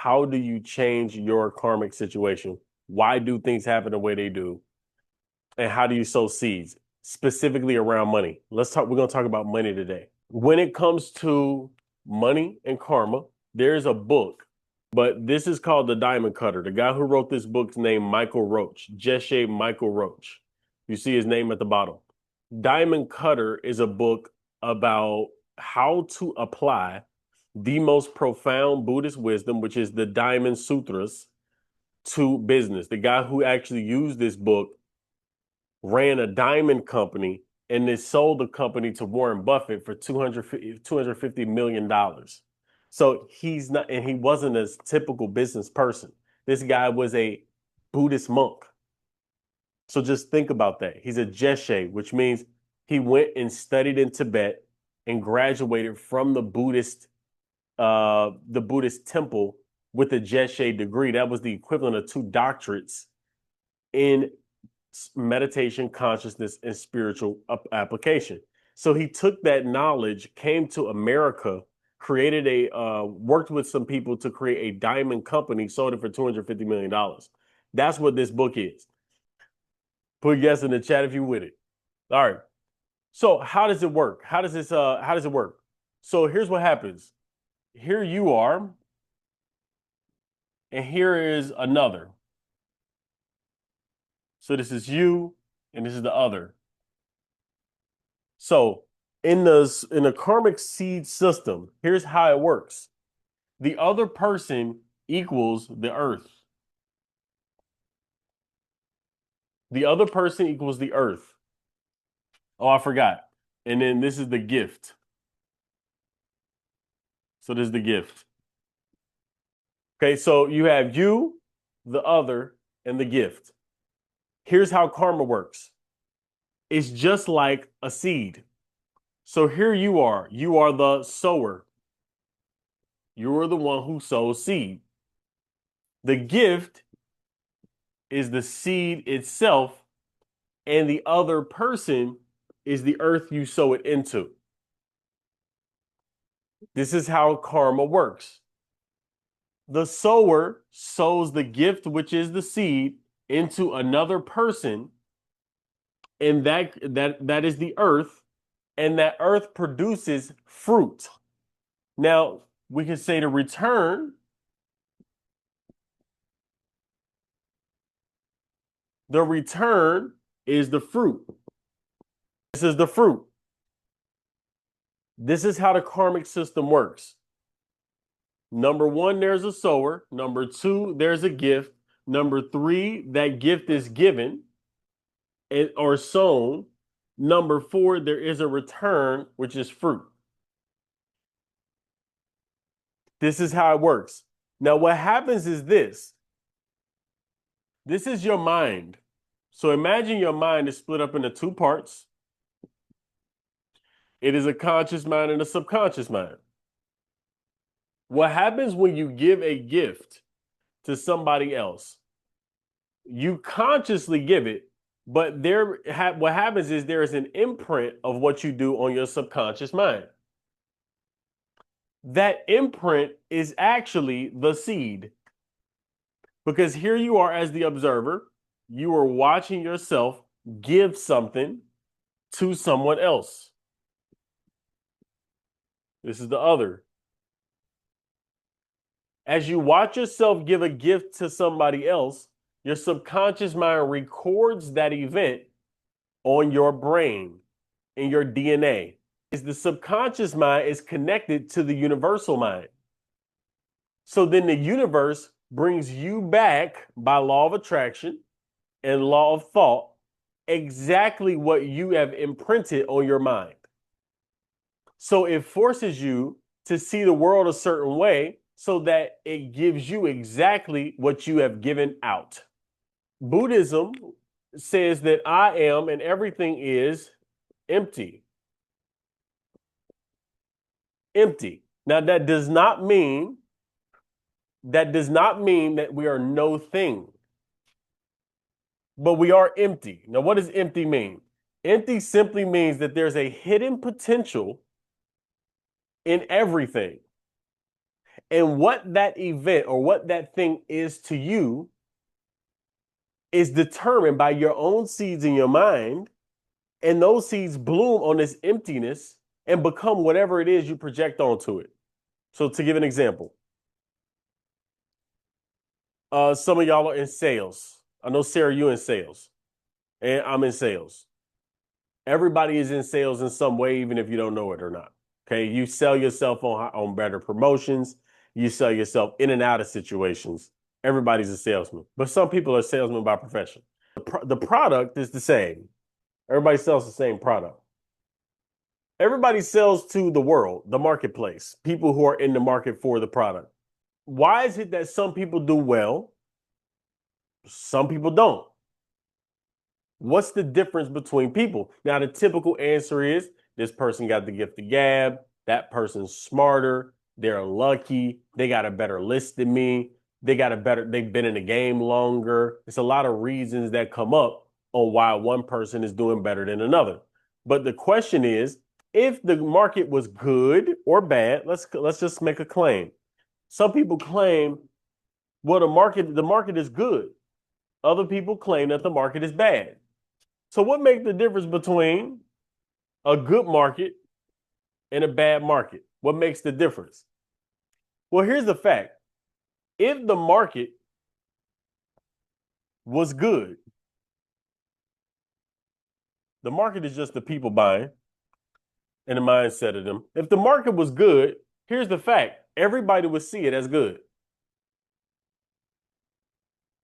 how do you change your karmic situation? Why do things happen the way they do? And how do you sow seeds, specifically around money? We're going to talk about money today. When it comes to money and karma, there's a book, but this is called The Diamond Cutter. The guy who wrote this book's named Michael Roach, Geshe Michael Roach. You see his name at the bottom. Diamond Cutter is a book about how to apply the most profound Buddhist wisdom, which is the Diamond Sutras, to business. The guy who actually used this book ran a diamond company and then sold the company to Warren Buffett for $250 million. So he's not, and he wasn't a typical business person. This guy was a Buddhist monk. So just think about that. He's a Geshe, which means he went and studied in Tibet and graduated from the Buddhist temple with a Geshe degree. That was the equivalent of 2 doctorates in meditation, consciousness, and spiritual application. So he took that knowledge, came to America, worked with some people to create a diamond company, sold it for $250 million. That's what this book is. Put yes in the chat if you're with it. All right. So how does it work? How does it work? So here's what happens. Here you are, and here is another. So this is you, and this is the other. So in the karmic seed system, here's how it works. The other person equals the earth. The other person equals the earth. Oh, I forgot. And then this is the gift. So this is the gift. Okay, so you have you, the other, and the gift. Here's how karma works. It's just like a seed. So here you are the sower. You're the one who sows seed. The gift is the seed itself, and the other person is the earth you sow it into. This is how karma works. The sower sows the gift, which is the seed, into another person, and that is the earth, and that earth produces fruit. Now, we can say the return is the fruit. This is the fruit. This is how the karmic system works. Number 1, there's a sower. Number 2, there's a gift. Number 3, that gift is given or sown. Number 4, there is a return, which is fruit. This is how it works. Now, what happens is this. This is your mind. So imagine your mind is split up into 2 parts. It is a conscious mind and a subconscious mind. What happens when you give a gift to somebody else? You consciously give it, but what happens is there is an imprint of what you do on your subconscious mind. That imprint is actually the seed. Because here you are as the observer, you are watching yourself give something to someone else. This is the other. As you watch yourself give a gift to somebody else, your subconscious mind records that event on your brain, in your DNA. The subconscious mind is connected to the universal mind. So then the universe brings you back by law of attraction and law of thought exactly what you have imprinted on your mind. So it forces you to see the world a certain way so that it gives you exactly what you have given out. Buddhism says that I am and everything is empty. Empty. Now that does not mean that we are no thing. But we are empty. Now, what does empty mean? Empty simply means that there's a hidden potential in everything. And what that event or what that thing is to you is determined by your own seeds in your mind. And those seeds bloom on this emptiness and become whatever it is you project onto it. So to give an example, some of y'all are in sales. I know, Sarah, you in sales, and I'm in sales. Everybody is in sales in some way, even if you don't know it or not. Okay, you sell yourself on better promotions. You sell yourself in and out of situations. Everybody's a salesman, but some people are salesmen by profession. The product is the same. Everybody sells the same product. Everybody sells to the world, the marketplace, people who are in the market for the product. Why is it that some people do well, some people don't? What's the difference between people? Now, the typical answer is this person got the gift of gab, that person's smarter, they're lucky, they got a better list than me, they've been in the game longer. It's a lot of reasons that come up on why one person is doing better than another. But the question is, if the market was good or bad, let's just make a claim. Some people claim, well, the market is good. Other people claim that the market is bad. So what makes the difference between a good market and a bad market? What makes the difference? Well, here's the fact. If the market was good, the market is just the people buying and the mindset of them. If the market was good, here's the fact. Everybody would see it as good.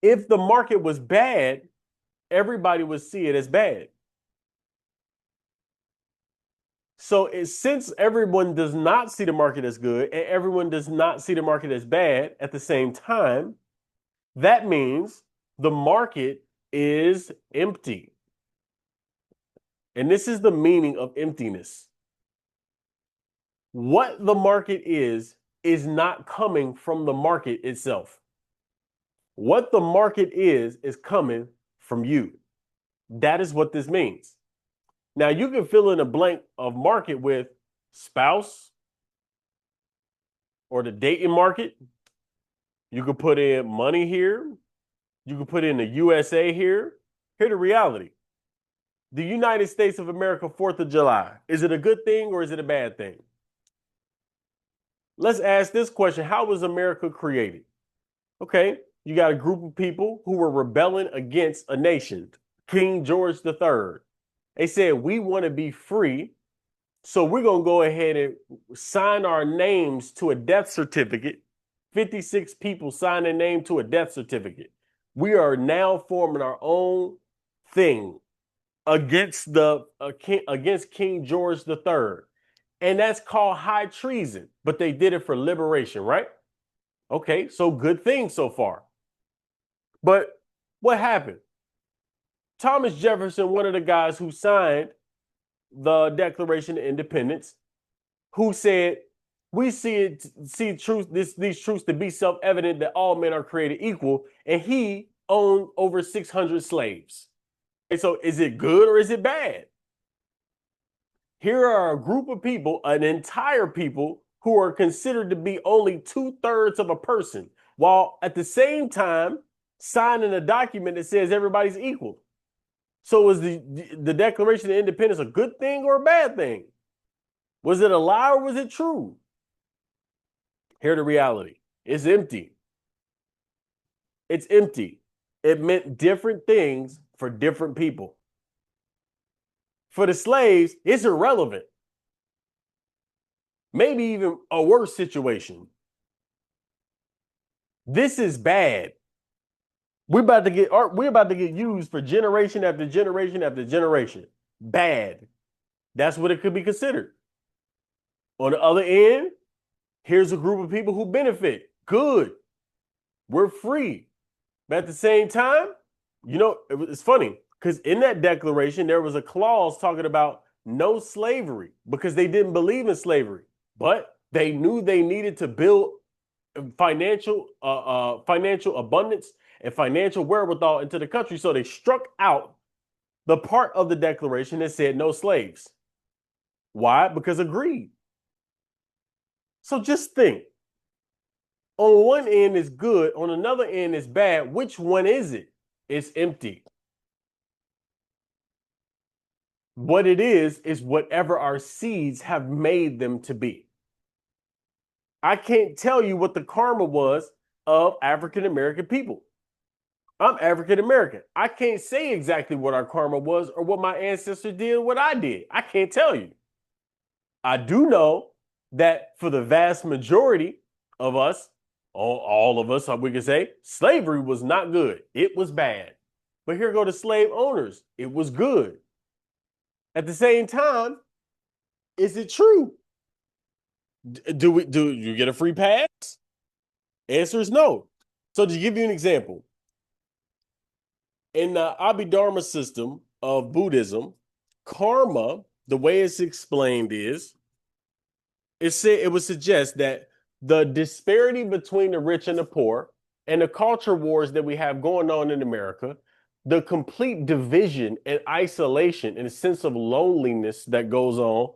If the market was bad, everybody would see it as bad. So since everyone does not see the market as good and everyone does not see the market as bad at the same time, that means the market is empty. And this is the meaning of emptiness. What the market is not coming from the market itself. What the market is coming from you. That is what this means. Now, you can fill in a blank of market with spouse or the dating market. You could put in money here. You could put in the USA here. Here's the reality. The United States of America, 4th of July. Is it a good thing or is it a bad thing? Let's ask this question. How was America created? Okay, you got a group of people who were rebelling against a nation, King George III. They said, we want to be free, so we're going to go ahead and sign our names to a death certificate. 56 people signed their name to a death certificate. We are now forming our own thing against King George III. And that's called high treason, but they did it for liberation, right? Okay, so good thing so far. But what happened? Thomas Jefferson, one of the guys who signed the Declaration of Independence, who said, we see these truths to be self-evident that all men are created equal, and he owned over 600 slaves. And so is it good or is it bad? Here are a group of people, an entire people, who are considered to be only 2/3 of a person, while at the same time signing a document that says everybody's equal. So was the Declaration of Independence a good thing or a bad thing? Was it a lie or was it true? Here's the reality. It's empty. It's empty. It meant different things for different people. For the slaves, it's irrelevant. Maybe even a worse situation. This is bad. We're about to get used for generation after generation after generation. Bad. That's what it could be considered. On the other end, here's a group of people who benefit. Good. We're free. But at the same time, it's funny because in that declaration, there was a clause talking about no slavery because they didn't believe in slavery, but they knew they needed to build financial abundance and financial wherewithal into the country. So they struck out the part of the declaration that said no slaves. Why? Because of greed. So just think, On one end is good, on another end is bad. Which one is it? It's empty. What it is whatever our seeds have made them to be. I can't tell you what the karma was of African American people. I'm African American. I can't say exactly what our karma was or what my ancestors did or what I did. I can't tell you. I do know that for the vast majority of us, all of us, we could say, slavery was not good. It was bad. But here go the slave owners. It was good. At the same time, is it true? Do you get a free pass? Answer is no. So to give you an example, in the Abhidharma system of Buddhism, karma, the way it's explained is, it would suggest that the disparity between the rich and the poor and the culture wars that we have going on in America, the complete division and isolation and a sense of loneliness that goes on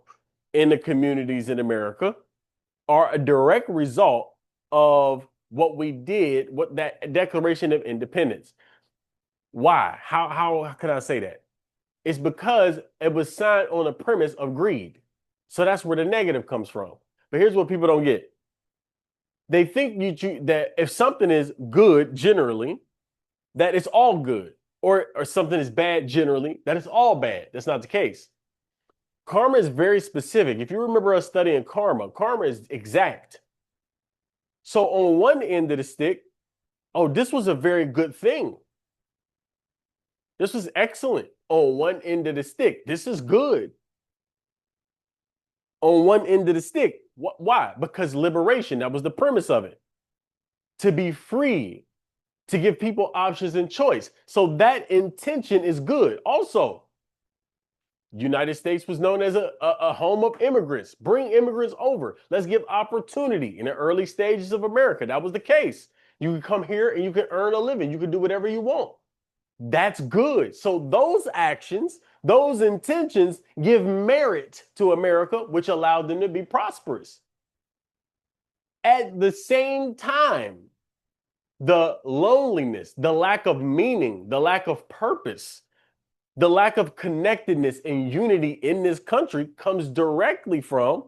in the communities in America are a direct result of what we did, what that Declaration of Independence. Why? How can I say that? It's because it was signed on a premise of greed. So that's where the negative comes from. But here's what people don't get. They think that if something is good generally, that it's all good, or something is bad generally, that it's all bad. That's not the case. Karma is very specific. If you remember us studying karma, karma is exact. So on one end of the stick, oh, this was a very good thing. This was excellent. On one end of the stick, this is good. On one end of the stick, why? Because liberation, that was the premise of it. To be free, to give people options and choice. So that intention is good. Also, United States was known as a home of immigrants. Bring immigrants over. Let's give opportunity in the early stages of America. That was the case. You can come here and you can earn a living. You can do whatever you want. That's good. So those actions, those intentions give merit to America, which allowed them to be prosperous. At the same time, the loneliness, the lack of meaning, the lack of purpose, the lack of connectedness and unity in this country comes directly from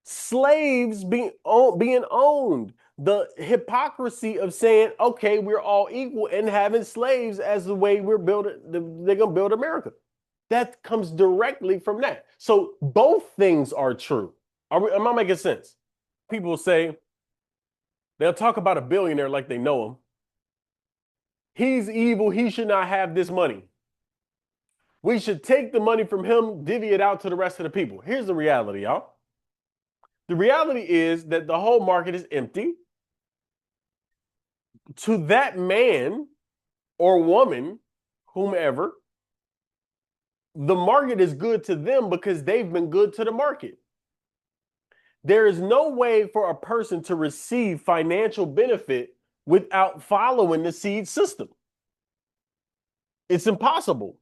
slaves being owned. The hypocrisy of saying, okay, we're all equal, and having slaves as the way they're going to build America. That comes directly from that. So both things are true. Am I making sense? People say, they'll talk about a billionaire like they know him. He's evil. He should not have this money. We should take the money from him, divvy it out to the rest of the people. Here's the reality, y'all. The reality is that the whole market is empty. To that man or woman, whomever, the market is good to them because they've been good to the market. There is no way for a person to receive financial benefit without following the seed system. It's impossible.